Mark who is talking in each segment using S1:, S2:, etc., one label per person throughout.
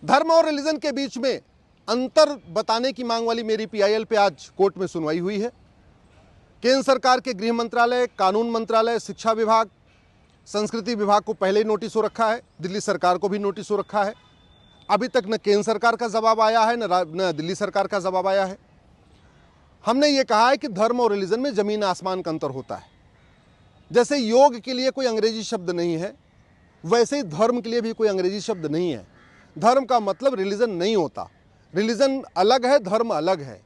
S1: धर्म और रिलीजन के बीच में अंतर बताने की मांग वाली मेरी पीआईएल पे आज कोर्ट में सुनवाई हुई है। केंद्र सरकार के गृह मंत्रालय, कानून मंत्रालय, शिक्षा विभाग, संस्कृति विभाग को पहले ही नोटिस हो रखा है, दिल्ली सरकार को भी नोटिस हो रखा है। अभी तक न केंद्र सरकार का जवाब आया है न दिल्ली सरकार का जवाब आया है। हमने ये कहा है कि धर्म और रिलीजन में जमीन आसमान का अंतर होता है। जैसे योग के लिए कोई अंग्रेजी शब्द नहीं है, वैसे ही धर्म के लिए भी कोई अंग्रेजी शब्द नहीं है। धर्म का मतलब रिलीजन नहीं होता। रिलीजन अलग है, धर्म अलग है।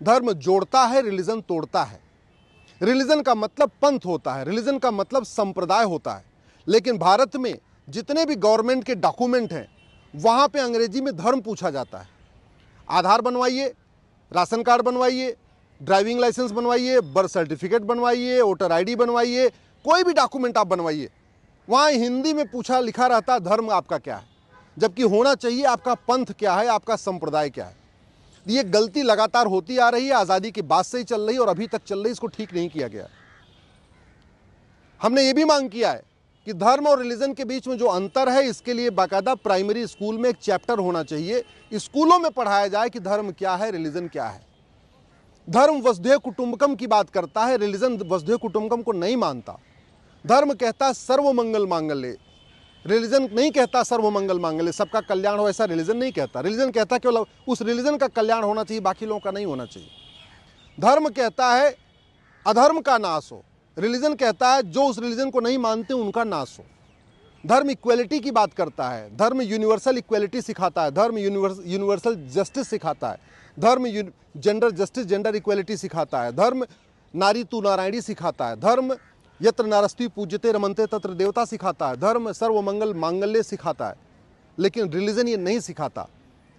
S1: धर्म जोड़ता है, रिलीजन तोड़ता है। रिलीजन का मतलब पंथ होता है, रिलीजन का मतलब संप्रदाय होता है। लेकिन भारत में जितने भी गवर्नमेंट के डॉक्यूमेंट हैं वहाँ पे अंग्रेजी में धर्म पूछा जाता है। आधार बनवाइए, राशन कार्ड बनवाइए, ड्राइविंग लाइसेंस बनवाइए, बर्थ सर्टिफिकेट बनवाइए, वोटर आईडी बनवाइए, कोई भी डॉक्यूमेंट आप बनवाइए, वहाँ हिंदी में पूछा लिखा रहता है धर्म आपका क्या है, जबकि होना चाहिए आपका पंथ क्या है, आपका संप्रदाय क्या है। ये गलती लगातार होती आ रही है, आज़ादी के बाद से ही चल रही है और अभी तक चल रही है। इसको ठीक नहीं किया गया। हमने ये भी मांग किया है कि धर्म और रिलीजन के बीच में जो अंतर है, इसके लिए बाकायदा प्राइमरी स्कूल में एक चैप्टर होना चाहिए। स्कूलों में पढ़ाया जाए कि धर्म क्या है, रिलीजन क्या है। धर्म वसुधैव कुटुंबकम की बात करता है, रिलीजन वसुधैव कुटुंबकम को नहीं मानता। धर्म कहता है सर्वमंगल मांगल्य, रिलीजन नहीं कहता सर्वमंगल मांगल्य, सबका कल्याण हो, ऐसा रिलीजन नहीं कहता। रिलीजन कहता केवल उस रिलीजन का कल्याण होना चाहिए, बाकी लोगों का नहीं होना चाहिए। धर्म कहता है अधर्म का नाश हो, रिलीजन कहता है जो उस रिलीजन को नहीं मानते उनका नाश हो। धर्म इक्वलिटी की बात करता है, धर्म यूनिवर्सल इक्वलिटी सिखाता है, धर्म यूनिवर्सल जस्टिस सिखाता है, धर्म जेंडर जस्टिस, जेंडर इक्वलिटी सिखाता है, धर्म नारी तू नारायणी सिखाता है, धर्म यत्र नारस्ती पूज्यते रमनते तत्र देवता सिखाता है, धर्म सर्वमंगल मांगल्य सिखाता है। लेकिन रिलीजन ये नहीं सिखाता।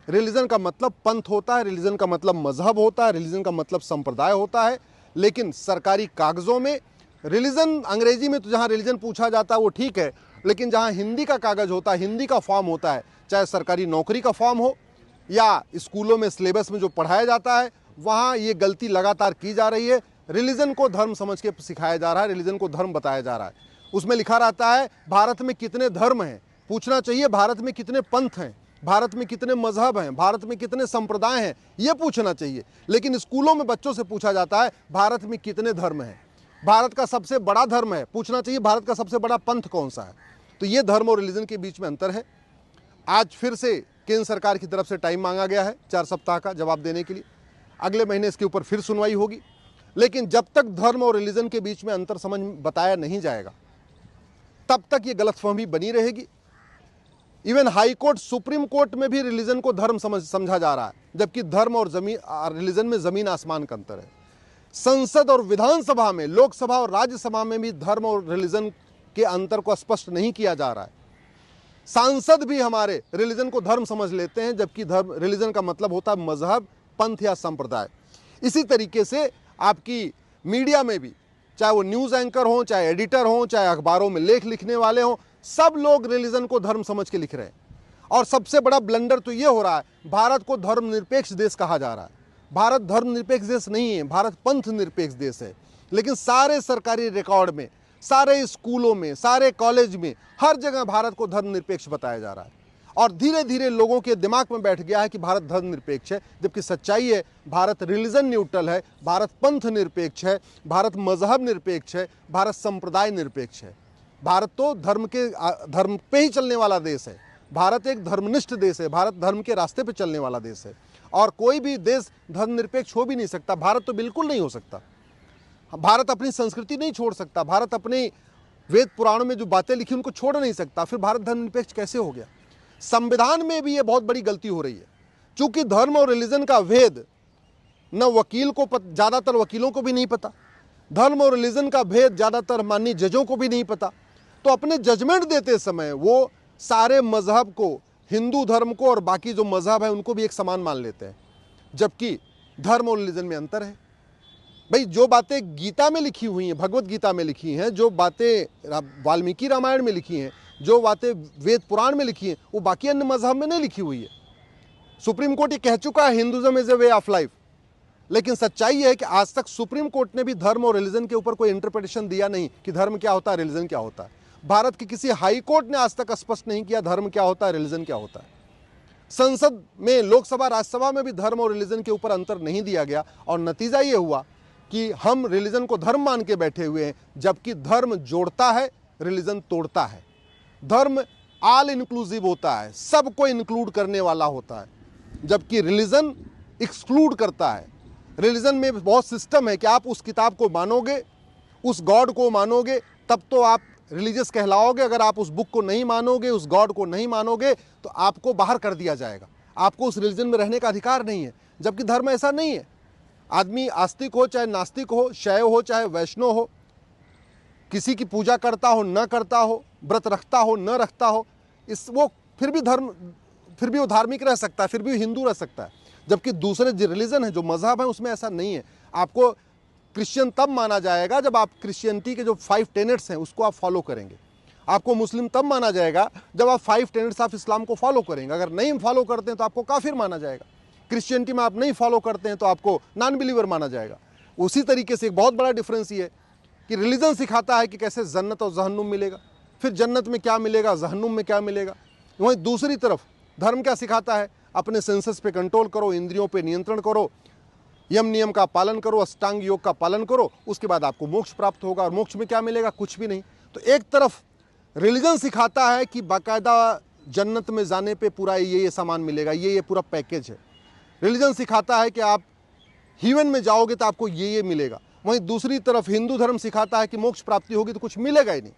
S1: रिलीजन का मतलब पंथ होता है, रिलीजन का मतलब मजहब होता है, रिलीजन का मतलब संप्रदाय होता है। लेकिन सरकारी कागजों में रिलीजन, अंग्रेजी में तो जहाँ रिलीजन पूछा जाता है वो ठीक है, लेकिन जहाँ हिंदी का कागज होता है, हिंदी का फॉर्म होता है, चाहे सरकारी नौकरी का फॉर्म हो या स्कूलों में सिलेबस में जो पढ़ाया जाता है, वहाँ ये गलती लगातार की जा रही है। रिलीजन को धर्म समझ के सिखाया जा रहा है, रिलीजन को धर्म बताया जा रहा है। उसमें लिखा रहता है भारत में कितने धर्म हैं, पूछना चाहिए भारत में कितने पंथ हैं, भारत में कितने मजहब हैं, भारत में कितने संप्रदाय हैं, ये पूछना चाहिए। लेकिन स्कूलों में बच्चों से पूछा जाता है भारत में कितने धर्म हैं, भारत का सबसे बड़ा धर्म है, पूछना चाहिए भारत का सबसे बड़ा पंथ कौन सा है। तो ये धर्म और रिलीजन के बीच में अंतर है। आज फिर से केंद्र सरकार की तरफ से टाइम मांगा गया है 4 सप्ताह का जवाब देने के लिए। अगले महीने इसके ऊपर फिर सुनवाई होगी। लेकिन जब तक धर्म और रिलीजन के बीच में अंतर समझ बताया नहीं जाएगा, तब तक ये गलतफहमी बनी रहेगी। Even high court, supreme court में भी रिलीजन को धर्म समझा जा रहा है, जबकि धर्म और रिलीजन में जमीन आसमान का अंतर है। संसद और विधानसभा में, लोकसभा और राज्यसभा में भी धर्म और रिलीजन के अंतर को स्पष्ट नहीं किया जा रहा है। सांसद भी हमारे रिलीजन को धर्म समझ लेते हैं, जबकि धर्म, रिलीजन का मतलब होता है मजहब, पंथ या संप्रदाय। इसी तरीके से आपकी मीडिया में भी, चाहे वो न्यूज़ एंकर हों, चाहे एडिटर हों, चाहे अखबारों में लेख लिखने वाले हों, सब लोग रिलीजन को धर्म समझ के लिख रहे हैं। और सबसे बड़ा ब्लंडर तो ये हो रहा है, भारत को धर्मनिरपेक्ष देश कहा जा रहा है। भारत धर्मनिरपेक्ष देश नहीं है, भारत पंथ निरपेक्ष देश है। लेकिन सारे सरकारी रिकॉर्ड में, सारे स्कूलों में, सारे कॉलेज में, हर जगह भारत को धर्मनिरपेक्ष बताया जा रहा है। और धीरे धीरे लोगों के दिमाग में बैठ गया है कि भारत धर्मनिरपेक्ष है, जबकि सच्चाई है भारत रिलीजन न्यूट्रल है, भारत पंथ निरपेक्ष है, भारत मजहब निरपेक्ष है, भारत संप्रदाय निरपेक्ष है। भारत तो धर्म पे ही चलने वाला देश है। भारत एक धर्मनिष्ठ देश है, भारत धर्म के रास्ते पे चलने वाला देश है। और कोई भी देश धर्मनिरपेक्ष हो भी नहीं सकता। भारत तो बिल्कुल नहीं हो सकता। भारत अपनी संस्कृति नहीं छोड़ सकता, भारत अपने वेद पुराणों में जो बातें लिखी उनको छोड़ नहीं सकता। फिर भारत धर्मनिरपेक्ष कैसे हो गया? संविधान में भी ये बहुत बड़ी गलती हो रही है। चूंकि धर्म और रिलीजन का भेद न वकील को ज़्यादातर वकीलों को भी नहीं पता, धर्म और रिलीजन का भेद ज़्यादातर माननीय जजों को भी नहीं पता, तो अपने जजमेंट देते समय वो सारे मजहब को, हिंदू धर्म को और बाकी जो मजहब है उनको भी एक समान मान लेते हैं, जबकि धर्म और रिलीजन में अंतर है। भाई, जो बातें गीता में लिखी हुई हैं, भगवत गीता में लिखी हैं, जो बातें वाल्मीकि रामायण में लिखी हैं, जो बातें वेद पुराण में लिखी हैं, वो बाकी अन्य मजहब में नहीं लिखी हुई है। सुप्रीम कोर्ट ये कह चुका है Hinduism is a way of life, लेकिन सच्चाई है कि आज तक सुप्रीम कोर्ट ने भी धर्म और रिलीजन के ऊपर कोई इंटरप्रिटेशन दिया नहीं कि धर्म क्या होता है, रिलीजन क्या होता है। भारत के किसी हाई कोर्ट ने आज तक स्पष्ट नहीं किया धर्म क्या होता है, रिलीजन क्या होता है। संसद में, लोकसभा राज्यसभा में भी धर्म और रिलीजन के ऊपर अंतर नहीं दिया गया और नतीजा ये हुआ कि हम रिलीजन को धर्म मान के बैठे हुए हैं, जबकि धर्म जोड़ता है, रिलीजन तोड़ता है। धर्म ऑल इंक्लूसिव होता है, सबको इंक्लूड करने वाला होता है, जबकि रिलीजन एक्सक्लूड करता है। रिलीजन में बहुत सिस्टम है कि आप उस किताब को मानोगे, उस गॉड को मानोगे, तब तो आप रिलीजियस कहलाओगे। अगर आप उस बुक को नहीं मानोगे, उस गॉड को नहीं मानोगे, तो आपको बाहर कर दिया जाएगा, आपको उस रिलीजन में रहने का अधिकार नहीं है। जबकि धर्म ऐसा नहीं है। आदमी आस्तिक हो चाहे नास्तिक हो, शैव हो चाहे वैष्णव हो, किसी की पूजा करता हो न करता हो, व्रत रखता हो न रखता हो, वो फिर भी वो धार्मिक रह सकता है, फिर भी हिंदू रह सकता है। जबकि दूसरे जो रिलीजन है, जो मजहब है, उसमें ऐसा नहीं है। आपको क्रिश्चियन तब माना जाएगा जब आप क्रिश्चियनिटी के जो 5 टेनेट्स हैं उसको आप फॉलो करेंगे। आपको मुस्लिम तब माना जाएगा जब आप 5 टेनेट्स ऑफ इस्लाम को फॉलो करेंगे। अगर नहीं फॉलो करते हैं तो आपको काफिर माना जाएगा। क्रिश्चियनिटी में आप नहीं फॉलो करते हैं तो आपको नॉन बिलीवर माना जाएगा। उसी तरीके से एक बहुत बड़ा डिफरेंस ये है कि रिलीजन सिखाता है कि कैसे जन्नत और जहन्नुम मिलेगा, फिर जन्नत में क्या मिलेगा, जहन्नुम में क्या मिलेगा। वहीं दूसरी तरफ धर्म क्या सिखाता है, अपने सेंसेस पे कंट्रोल करो, इंद्रियों पे नियंत्रण करो, यम नियम का पालन करो, अष्टांग योग का पालन करो, उसके बाद आपको मोक्ष प्राप्त होगा। और मोक्ष में क्या मिलेगा, कुछ भी नहीं। तो एक तरफ रिलीजन सिखाता है कि बाकायदा जन्नत में जाने पे पूरा ये सामान मिलेगा, ये पूरा पैकेज है। रिलीजन सिखाता है कि आप हीवन में जाओगे तो आपको ये मिलेगा। वहीं दूसरी तरफ हिंदू धर्म सिखाता है कि मोक्ष प्राप्ति होगी तो कुछ मिलेगा ही नहीं।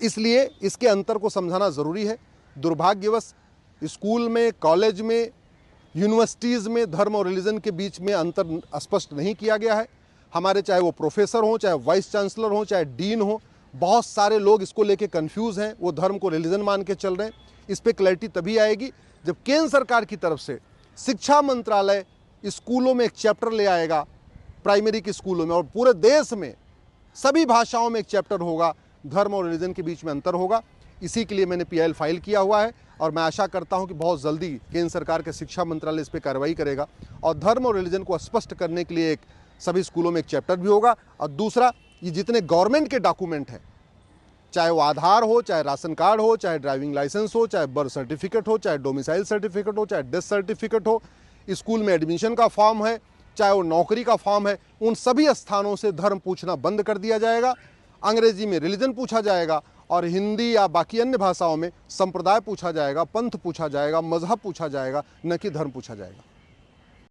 S1: इसलिए इसके अंतर को समझाना ज़रूरी है। दुर्भाग्यवश स्कूल में, कॉलेज में, यूनिवर्सिटीज़ में धर्म और रिलीजन के बीच में अंतर स्पष्ट नहीं किया गया है। हमारे चाहे वो प्रोफेसर हों, चाहे वाइस चांसलर हों, चाहे डीन हो, बहुत सारे लोग इसको लेके कंफ्यूज हैं। वो धर्म को रिलीजन मान के चल रहे हैं। इस पर क्लैरिटी तभी आएगी जब केंद्र सरकार की तरफ से शिक्षा मंत्रालय स्कूलों में एक चैप्टर ले आएगा, प्राइमरी के स्कूलों में, और पूरे देश में सभी भाषाओं में एक चैप्टर होगा, धर्म और रिलीजन के बीच में अंतर होगा। इसी के लिए मैंने PIL फाइल किया हुआ है और मैं आशा करता हूं कि बहुत जल्दी केंद्र सरकार के शिक्षा मंत्रालय इस पर कार्रवाई करेगा और धर्म और रिलीजन को स्पष्ट करने के लिए एक सभी स्कूलों में एक चैप्टर भी होगा। और दूसरा, ये जितने गवर्नमेंट के डॉक्यूमेंट हैं, चाहे वो आधार हो, चाहे राशन कार्ड हो, चाहे ड्राइविंग लाइसेंस हो, चाहे बर्थ सर्टिफिकेट हो, चाहे डोमिसाइल सर्टिफिकेट हो, चाहे डेथ सर्टिफिकेट हो, स्कूल में एडमिशन का फॉर्म है, चाहे वो नौकरी का फॉर्म है, उन सभी स्थानों से धर्म पूछना बंद कर दिया जाएगा। अंग्रेजी में रिलीजन पूछा जाएगा और हिंदी या बाकी अन्य भाषाओं में संप्रदाय पूछा जाएगा, पंथ पूछा जाएगा, मजहब पूछा जाएगा, न कि धर्म पूछा जाएगा।